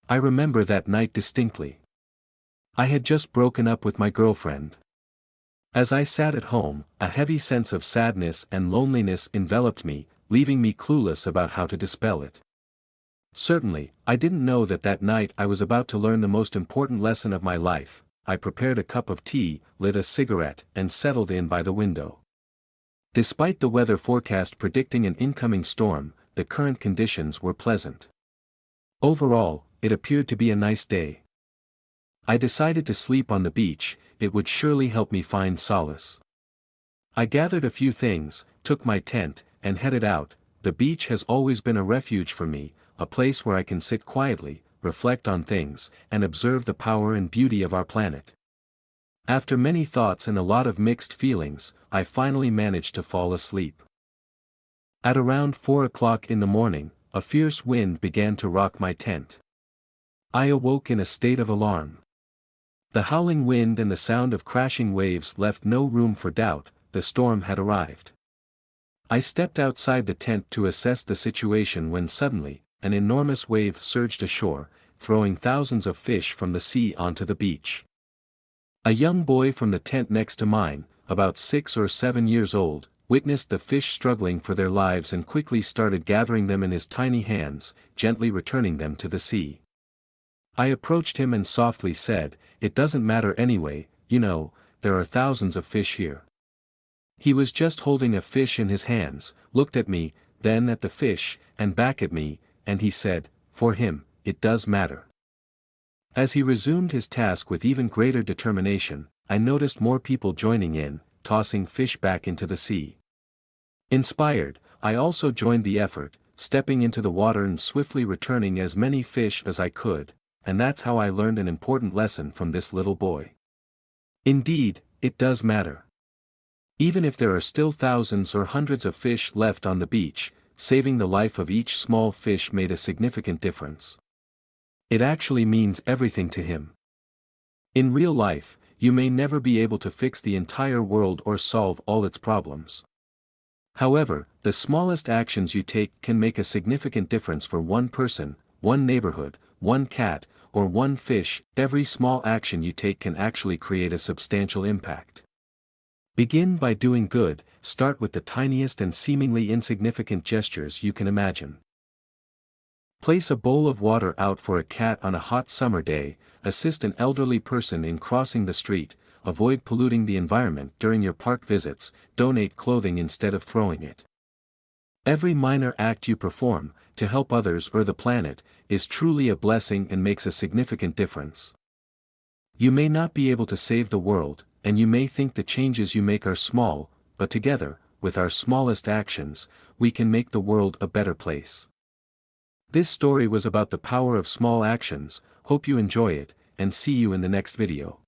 I remember that night distinctly. I had just broken up with my girlfriend. As I sat at home, a heavy sense of sadness and loneliness enveloped me, leaving me clueless about how to dispel it. Certainly, I didn't know that that night I was about to learn the most important lesson of my life. I prepared a cup of tea, lit a cigarette, and settled in by the window. Despite the weather forecast predicting an incoming storm, the current conditions were pleasant. Overall, it appeared to be a nice day. I decided to sleep on the beach. It would surely help me find solace. I gathered a few things, took my tent, and headed out. The beach has always been a refuge for me, a place where I can sit quietly, reflect on things, and observe the power and beauty of our planet. After many thoughts and a lot of mixed feelings, I finally managed to fall asleep. At around 4 o'clock in the morning, a fierce wind began to rock my tent. I awoke in a state of alarm. The howling wind and the sound of crashing waves left no room for doubt. The storm had arrived. I stepped outside the tent to assess the situation when suddenly, an enormous wave surged ashore, throwing thousands of fish from the sea onto the beach. A young boy from the tent next to mine, about 6 or 7 years old, witnessed the fish struggling for their lives and quickly started gathering them in his tiny hands, gently returning them to the sea. I approached him and softly said, "It doesn't matter anyway, you know, there are thousands of fish here." He was just holding a fish in his hands, looked at me, then at the fish, and back at me, and he said, "For him, it does matter." As he resumed his task with even greater determination, I noticed more people joining in, tossing fish back into the sea. Inspired, I also joined the effort, stepping into the water and swiftly returning as many fish as I could, and that's how I learned an important lesson from this little boy. Indeed, it does matter. Even if there are still thousands or hundreds of fish left on the beach, saving the life of each small fish made a significant difference. It actually means everything to him. In real life, you may never be able to fix the entire world or solve all its problems. However, the smallest actions you take can make a significant difference for one person, one neighborhood, one cat, or one fish. Every small action you take can actually create a substantial impact. Begin by doing good. Start with the tiniest and seemingly insignificant gestures you can imagine. Place a bowl of water out for a cat on a hot summer day, assist an elderly person in crossing the street, avoid polluting the environment during your park visits, donate clothing instead of throwing it. Every minor act you perform, to help others or the planet, is truly a blessing and makes a significant difference. You may not be able to save the world, and you may think the changes you make are small, but together, with our smallest actions, we can make the world a better place. This story was about the power of small actions. Hope you enjoy it, and see you in the next video.